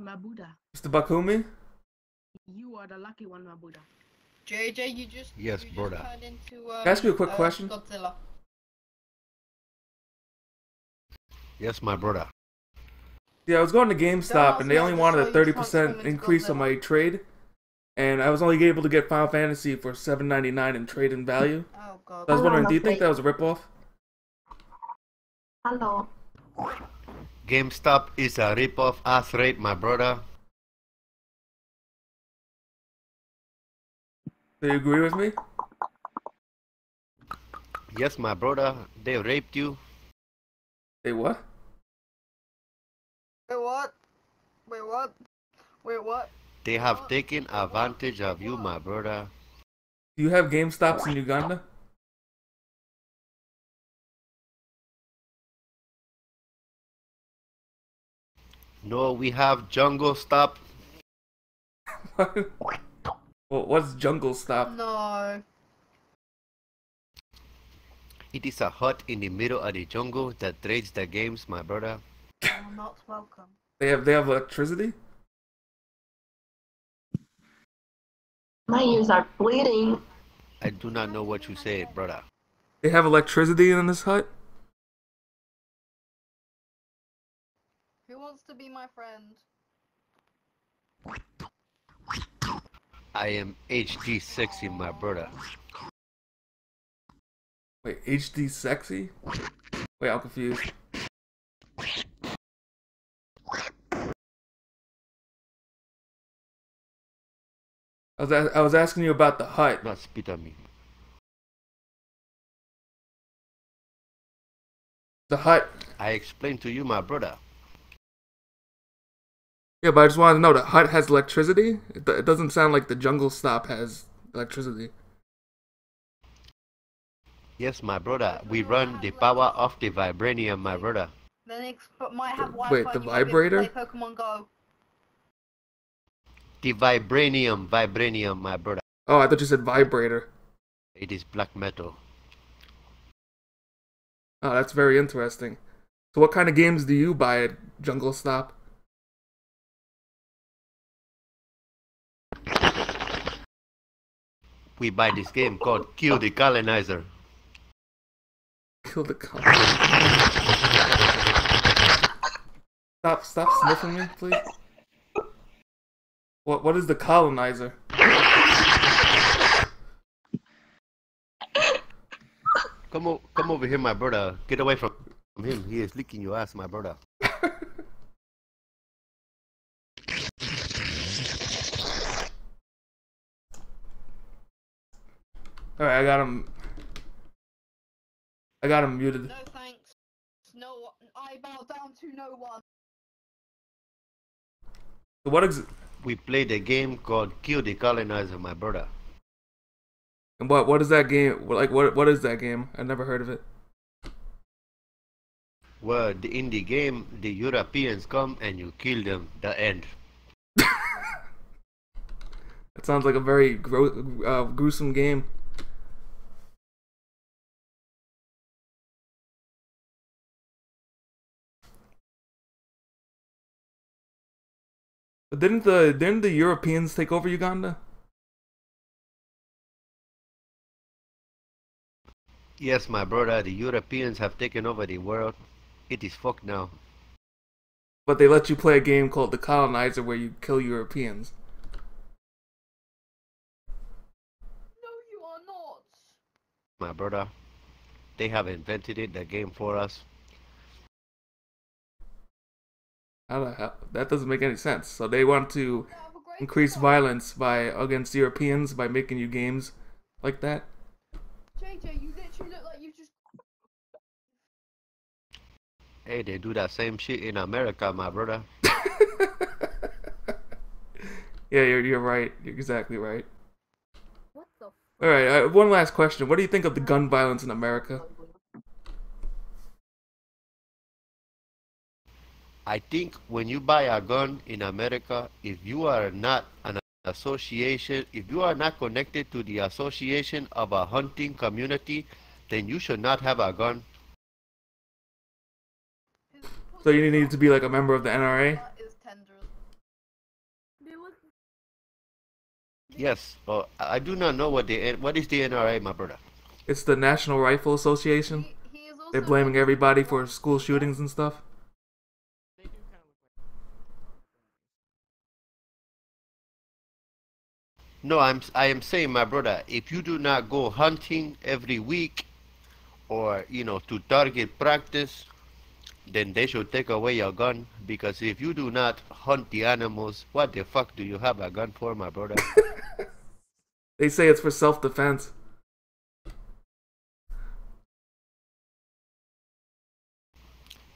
My Buddha. Mr. Bakumi? You are the lucky one, my Buddha. JJ, you just brother. turned into Can I ask you a quick question? Godzilla. Yes, my brother. Yeah, I was going to GameStop and they only wanted a 30% transform into increase on Godzilla. my trade. And I was only able to get Final Fantasy for $7.99 in trade in value. Oh god. So I was wondering, do you think that was a ripoff? Hello. GameStop is a rip-off ass rate, my brother. Do you agree with me? Yes, my brother. They raped you. They what? Wait, what? Wait, what? Wait, what? They have taken advantage of you, my brother. Do you have GameStops in Uganda? No, we have Jungle Stop. Well, what's Jungle Stop? No. It is a hut in the middle of the jungle that trades the games, my brother. You're not welcome. They have electricity? My ears are bleeding. I do not know what you said, brother. They have electricity in this hut? Who wants to be my friend? I am HD sexy, my brother. Wait, HD sexy? Wait, I'm confused. I was asking you about the hut. Not spit on me. The hut. I explained to you, my brother. Yeah, but I just wanted to know, the hut has electricity? It doesn't sound like the Jungle Stop has electricity. Yes, my brother. We run the power of the vibranium, my brother. Then might have Wi-Fi. Wait, the and you might be able to vibrator? play Pokemon Go. The vibranium, my brother. Oh, I thought you said vibrator. It is black metal. Oh, that's very interesting. So what kind of games do you buy at Jungle Stop? We buy this game called Kill the Colonizer. Kill the Stop sniffing me, please. What is the colonizer? Come over here, my brother. Get away from him. He is licking your ass, my brother. Alright, I got him. I got him muted. No thanks. No one. I bow down to no one. So what We played a game called Kill the Colonizer, my brother. and what is that game? Like what is that game? I never heard of it. Well, in the game, the Europeans come and you kill them. The end. It sounds like a very gruesome game. But didn't the Europeans take over Uganda? Yes, my brother. The Europeans have taken over the world. It is fucked now. But they let you play a game called The Colonizer where you kill Europeans. No, you are not. My brother. They have invented it, the game for us. How the hell? That doesn't make any sense. So they want to Have a great increase time. violence against Europeans by making you games like that? JJ, you literally look like you just. Hey, they do that same shit in America, my brother. Yeah, you're right. You're exactly right. What the? All right, one last question. What do you think of the gun violence in America? I think when you buy a gun in America, if you are not an association, if you are not connected to the association of a hunting community, then you should not have a gun. So you need to be like a member of the NRA? That is tender. Yes, but I do not know what is the NRA, my brother. It's the National Rifle Association. He is also They're blaming mentioned everybody for once school here. shootings and stuff. They do kind of look like. No, I am saying, my brother, if you do not go hunting every week, or to target practice, then they should take away your gun. Because if you do not hunt the animals, what the fuck do you have a gun for, my brother? They say it's for self-defense.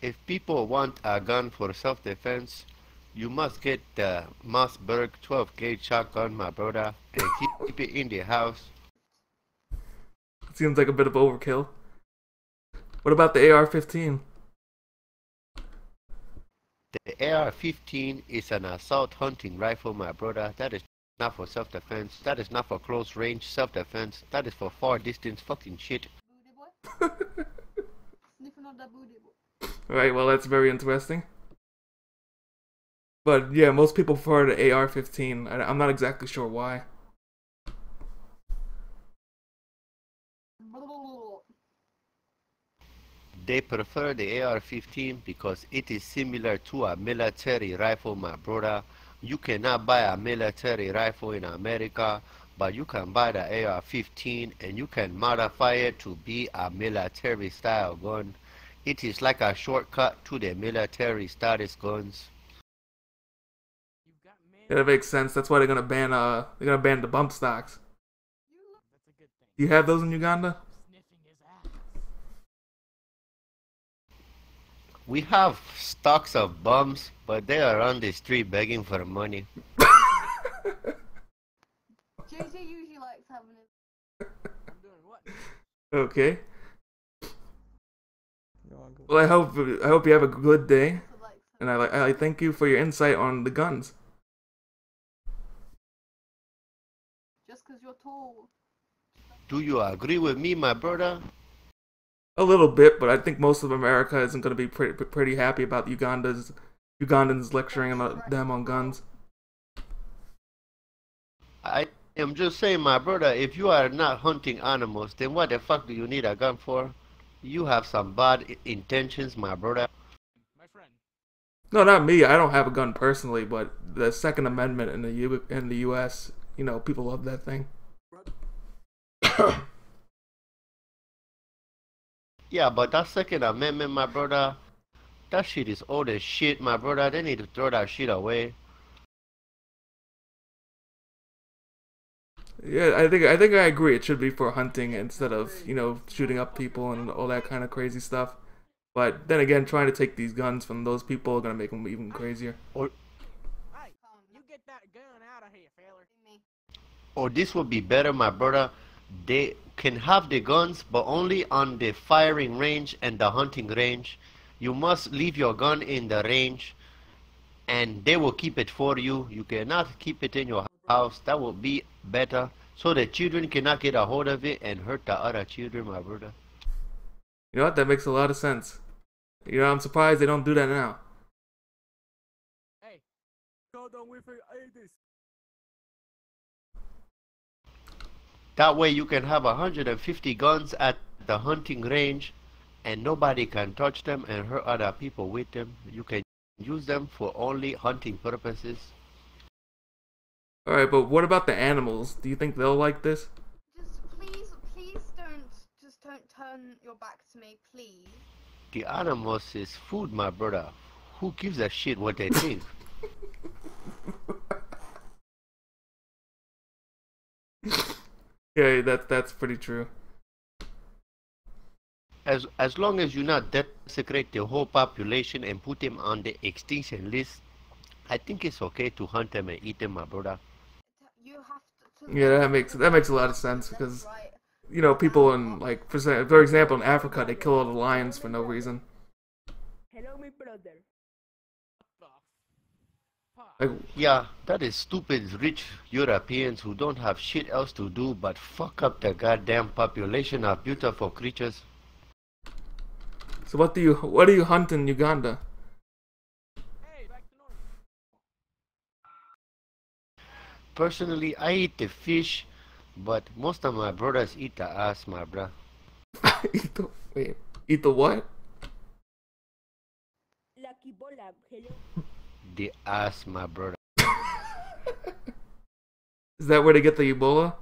If people want a gun for self-defense, you must get the Mossberg 12 gauge shotgun, my brother, and keep it in the house. Seems like a bit of overkill. What about the AR-15? The AR-15 is an assault hunting rifle, my brother. That is not for self-defense. That is not for close range self-defense. That is for far distance fucking shit. Booty boy. Sniffing on that booty boy. Alright, well that's very interesting. But yeah, most people prefer the AR-15. I'm not exactly sure why. They prefer the AR-15 because it is similar to a military rifle, my brother. You cannot buy a military rifle in America, but you can buy the AR-15 and you can modify it to be a military style gun. It is like a shortcut to the military status guns. Yeah, that makes sense. That's why they're gonna ban the bump stocks. That's a good thing. Do you have those in Uganda? Sniffing his ass. We have stocks of bums, but they are on the street begging for money. JJ usually likes having it. I'm doing what? Okay. Well, I hope you have a good day, and I thank you for your insight on the guns. Just because you're tall. Do you agree with me, my brother? A little bit, but I think most of America isn't going to be pretty happy about Ugandans lecturing them on guns. I am just saying, my brother, if you are not hunting animals, then what the fuck do you need a gun for? You have some bad intentions, my brother. My friend. No, not me. I don't have a gun personally, but the Second Amendment in the U.S., people love that thing. Yeah, but that Second Amendment, my brother, that shit is old as shit, my brother. They need to throw that shit away. Yeah, I think I agree. It should be for hunting instead of shooting up people and all that kind of crazy stuff. But then again, trying to take these guns from those people are gonna make them even crazier. Hey, you get that gun out of here, feller. Or this would be better, my brother. They can have the guns, but only on the firing range and the hunting range. You must leave your gun in the range, and they will keep it for you. You cannot keep it in your house. That will be better, so the children cannot get a hold of it and hurt the other children, my brother. You know what? That makes a lot of sense. I'm surprised they don't do that now. Hey, go down with this. That way you can have 150 guns at the hunting range, and nobody can touch them and hurt other people with them. You can use them for only hunting purposes. Alright, but what about the animals? Do you think they'll like this? Just please don't turn your back to me, please. The animals is food, my brother. Who gives a shit what they think? Yeah, that's pretty true. As long as you not desecrate the whole population and put them on the extinction list, I think it's okay to hunt them and eat them, my brother. You have to. Yeah, that makes a lot of sense because Right. people in for example in Africa they kill all the lions for no reason. Hello, my brother. Like, Yeah, that is stupid rich Europeans who don't have shit else to do but fuck up the goddamn population of beautiful creatures. so what do you hunt in Uganda? Hey, back to normal. Personally, I eat the fish, but most of my brothers eat the ass, my bruh. Wait, eat the what? Lucky bola. Hello. The ass, my brother. Is that where they get the Ebola?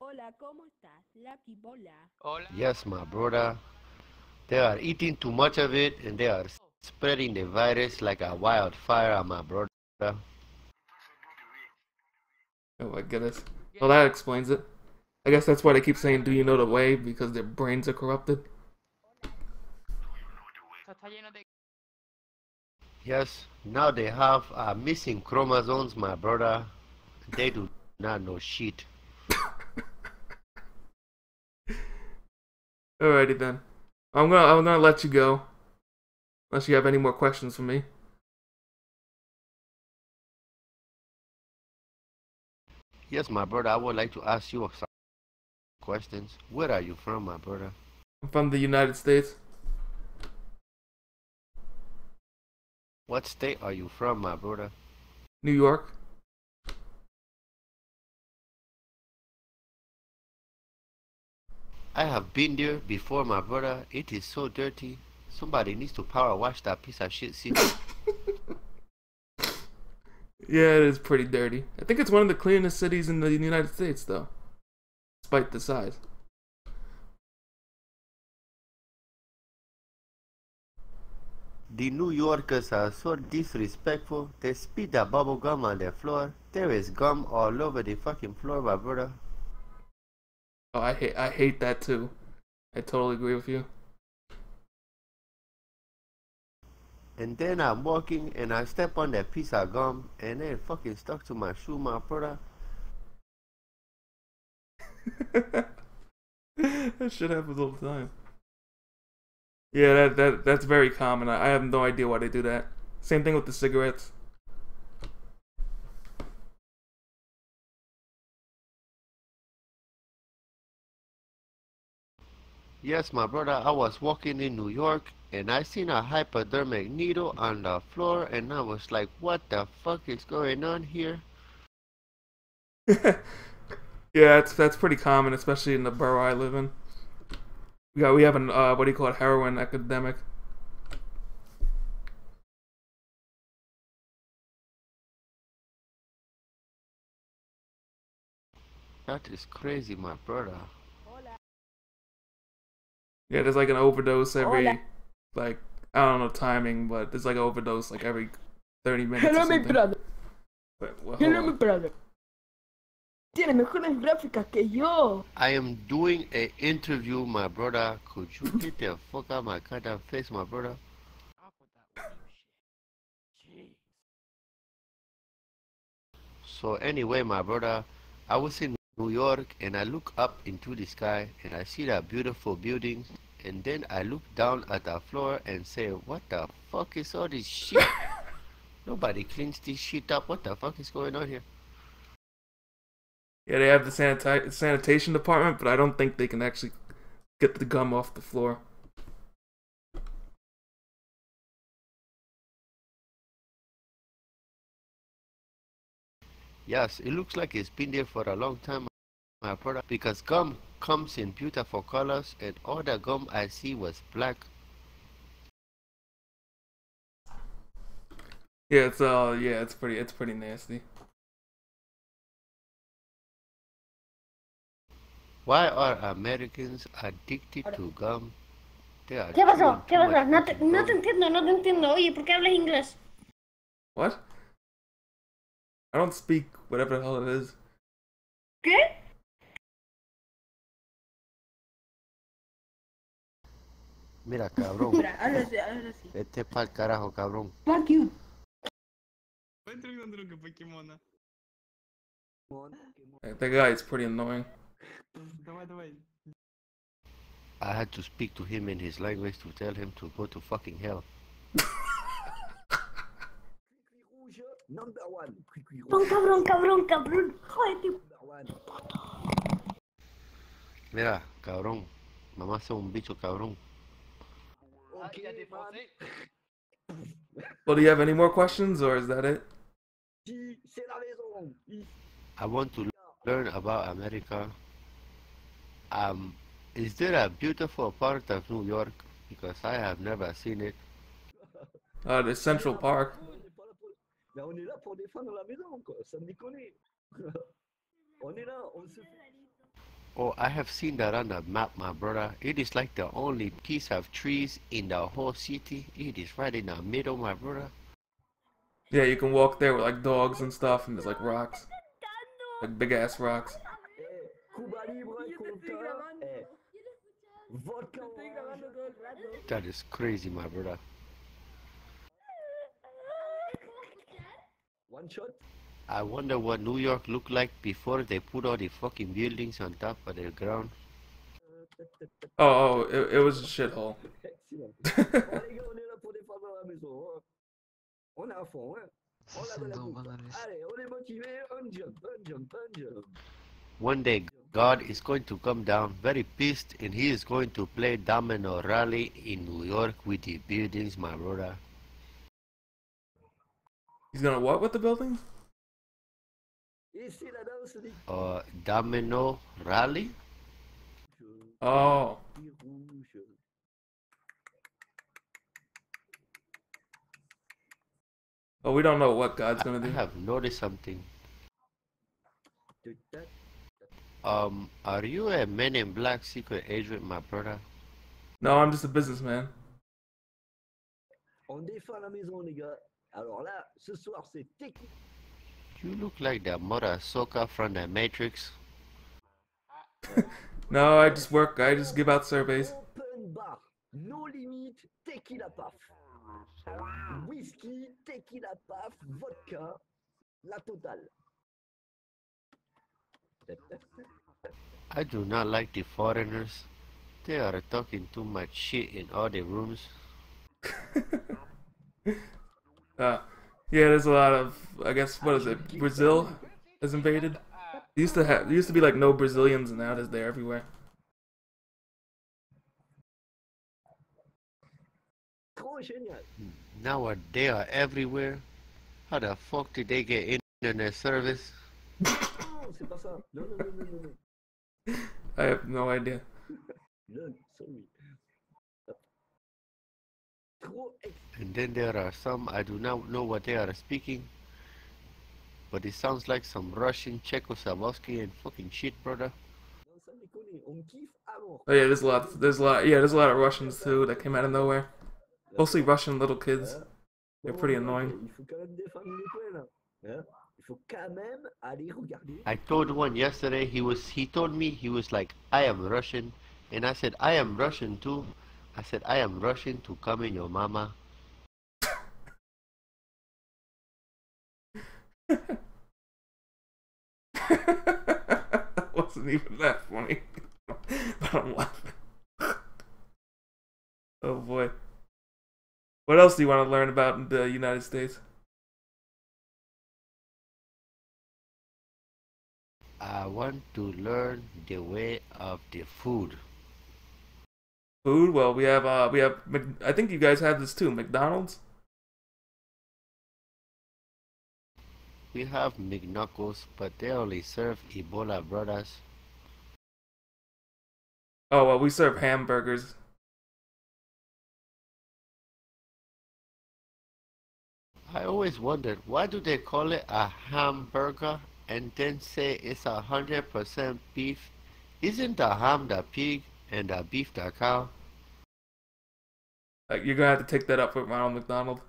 Hola, ¿cómo estás? Lucky bola. Yes, my brother. They are eating too much of it, and they are spreading the virus like a wildfire, my brother. Oh my goodness. Well, that explains it. I guess that's why they keep saying, "Do you know the way?" Because their brains are corrupted. Yes, now they have missing chromosomes, my brother. They do not know shit. Alrighty then. I'm gonna let you go. Unless you have any more questions for me. Yes, my brother, I would like to ask you some questions. Where are you from, my brother? I'm from the United States. What state are you from, my brother? New York. I have been there before, my brother. It is so dirty. Somebody needs to power wash that piece of shit city. Yeah, it is pretty dirty. I think it's one of the cleanest cities in the United States, though. Despite the size. The New Yorkers are so disrespectful. They spit the bubble gum on the floor. There is gum all over the fucking floor, my brother. Oh, I hate that too. I totally agree with you. And then I'm walking and I step on that piece of gum and it fucking stuck to my shoe, my brother. That shit happens all the time. Yeah, that's very common. I have no idea why they do that. Same thing with the cigarettes. Yes, my brother, I was walking in New York and I seen a hypodermic needle on the floor and I was like, what the fuck is going on here? Yeah, that's pretty common, especially in the borough I live in. We have an what do you call it, heroin epidemic. That is crazy, my brother. Hola. Yeah, there's like an overdose every Hola. like I don't know timing, but there's like an overdose like every 30 minutes Hello, or my something. brother. Well, Hello, my brother. Tiene mejores gráficas que yo. I am doing an interview, my brother. Could you get the fuck out of my goddamn face, my brother? So anyway, my brother, I was in New York and I look up into the sky and I see that beautiful building and then I look down at the floor and say, what the fuck is all this shit? Nobody cleans this shit up. What the fuck is going on here? Yeah, they have the sanitation department, but I don't think they can actually get the gum off the floor. Yes, it looks like it's been there for a long time, my brother, because gum comes in beautiful colors and all the gum I see was black. Yeah, it's pretty nasty. Why are Americans addicted to gum? They are ¿Qué pasó? chewing ¿Qué too much pasó? No te, fucking no te gum. entiendo, no te entiendo. Oye, ¿por qué hablas inglés? What? I don't speak whatever the hell it is. ¿Qué? Mira, cabrón. Mira, ahora sí, ahora sí. Vete pa'l carajo, cabrón. Fuck you. That guy is pretty annoying. I had to speak to him in his language to tell him to go to fucking hell. Cabrón, cabrón, cabrón. Jódete. Mira, cabrón. Mamá es un bicho, cabrón. Well, do you have any more questions, or is that it? I want to learn about America. Is there a beautiful part of New York? Because I have never seen it. The Central Park. Mais on est là pour défendre la maison, quoi. Sans déconner. On est là, on se fait. Oh, I have seen that on the map, my brother. It is like the only piece of trees in the whole city. It is right in the middle, my brother. Yeah, you can walk there with like dogs and stuff, and there's like rocks, like big ass rocks. Cuba Libre, Coca, vodka orange. That is crazy, my brother. One shot. I wonder what New York looked like before they put all the fucking buildings on top of the ground. It was a shithole. Excellent. Bon, les gars, on est là pour défendre la maison. Hein. On est à fond, hein. On a de la bouffe. Allez, on est motivé. Un jump, un jump, un jump. One day, God is going to come down very pissed and he is going to play domino rally in New York with the buildings, my brother. He's gonna what with the buildings? Ici, la danse des Domino rally? Oh. rouges. Oh, we don't know what God's gonna I do. have noticed something. Are you a Men in Black secret agent, my brother? No, I'm just a businessman. On défend la maison, les gars. Alors là, ce soir, c'est technique. You look like the mother Soka from the Matrix. No, I just give out surveys. Open bar, no limit, tequila paf. Whisky, tequila paf, vodka, la totale. I do not like the foreigners. They are talking too much shit in all the rooms. Yeah, there's a lot of, I guess, what is it? Brazil is invaded. There used to be like no Brazilians, and now they're everywhere. Trop génial. Now they are everywhere. How the fuck did they get internet service? Non, c'est pas ça. Non, non, non, non, non, non. I have no idea. Non, sorry. Trop And then there are some, I do not know what they are speaking. But it sounds like some Russian, Czechoslovakian and fucking shit, brother. Non, sans déconner, on kiffe à mort. Oh yeah, there's a lot of Russians too that came out of nowhere. Mostly Russian little kids. They're pretty annoying. Il faut quand même défendre les points, là. Hein? Il faut quand même aller regarder. I told one yesterday, he told me, he was like, I am Russian. And I said, I am Russian too. I said, I am Russian to come in your mama. That wasn't even that funny. But I'm laughing. Oh boy. What else do you want to learn about the United States? I want to learn the way of the food. Food? Well, we have I think you guys have this too, McDonald's. We have McKnuckles, but they only serve Ebola brothers. Oh, well, we serve hamburgers. I always wondered, why do they call it a hamburger and then say it's 100% beef? Isn't the ham the pig and the beef the cow? Like, you're gonna have to take that up with Ronald McDonald.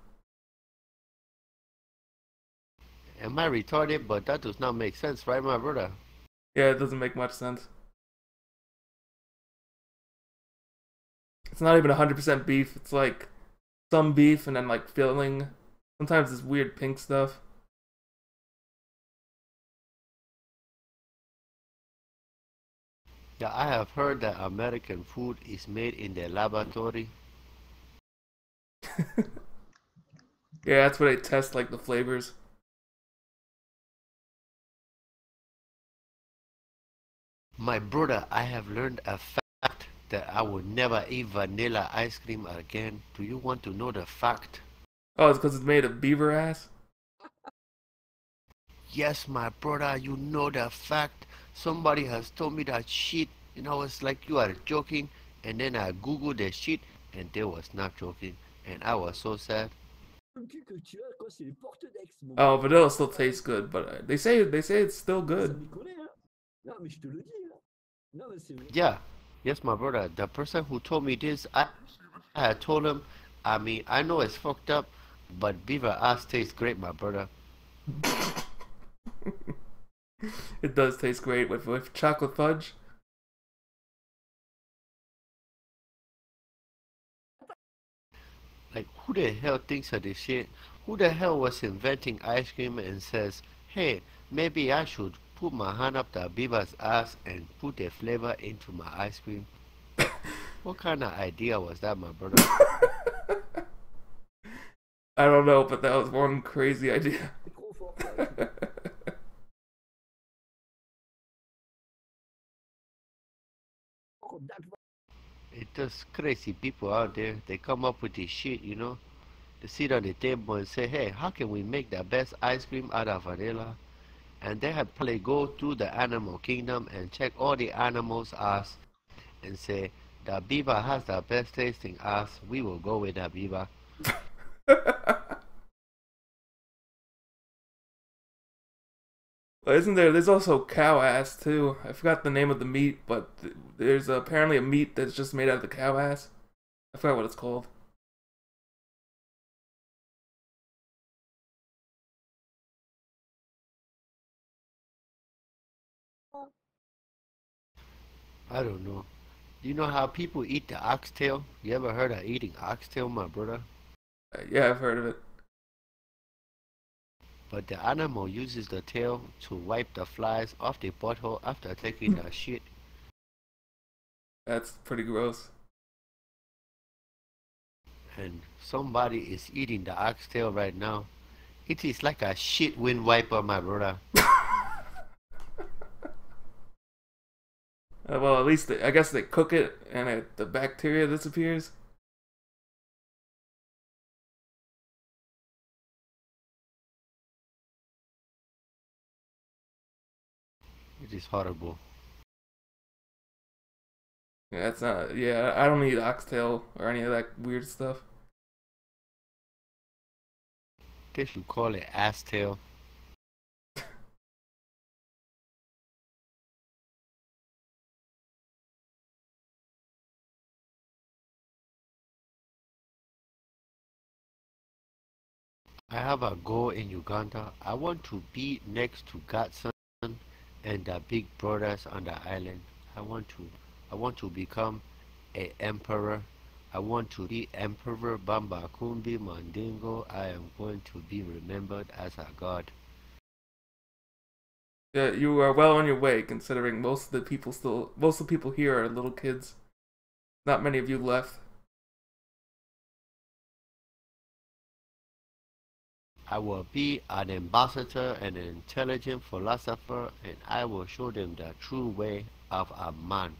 Am I retarded? But that does not make sense, right, my brother? Yeah, it doesn't make much sense. It's not even 100% beef. It's like some beef and then like filling. Sometimes this weird pink stuff. Yeah, I have heard that American food is made in the laboratory. Yeah, that's where they test like the flavors. My brother, I have learned a fact that I will never eat vanilla ice cream again. Do you want to know the fact? Oh, it's because it's made of beaver ass? yes, my brother, you know the fact. Somebody has told me that shit. And I was like, you are joking. And then I googled the shit, and they was not joking. And I was so sad. Le cul que tu as, quoi, c'est les portes d'ex, mon Oh, gars. vanilla still tastes good, but they say it's still Sans good. déconner, hein. Non, mais je te le dis, hein. Non, mais c'est vrai. Yeah, yes, my brother. The person who told me this, I had told him, I mean, I know it's fucked up, but beaver ass tastes great, my brother. It does taste great with chocolate fudge. Like, who the hell thinks of this shit? Who the hell was inventing ice cream and says, hey, maybe I should put my hand up the beaver's ass and put the flavor into my ice cream? What kind of idea was that, my brother? I don't know, but that was one crazy idea. C'est trop fort, ça. Oh, that It's just crazy people out there. They come up with this shit, you know? They sit on the table and say, hey, how can we make the best ice cream out of vanilla? And they have probably go through the animal kingdom and check all the animals' ass and say, the beaver has the best tasting ass, we will go with the beaver. Isn't there's also cow ass too. I forgot the name of the meat, but there's apparently a meat that's just made out of the cow ass. I forgot what it's called. I don't know. You know how people eat the oxtail? You ever heard of eating oxtail, my brother? Yeah, I've heard of it. But the animal uses the tail to wipe the flies off the butthole after taking the shit. That's pretty gross. And somebody is eating the oxtail right now. It is like a shit wind wiper, my brother. Well, at least I guess they cook it and the bacteria disappears. It is horrible. Yeah, that's not. Yeah, I don't eat oxtail or any of that weird stuff. They should call it ass tail. I have a goal in Uganda. I want to be next to Godson and the big brothers on the island. I want to become a emperor. I want to be Emperor Bamba Kumbi Mandingo. I am going to be remembered as a god. Yeah, you are well on your way, considering most of the people here are little kids. Not many of you left. I will be an ambassador and an intelligent philosopher, and I will show them the true way of a man.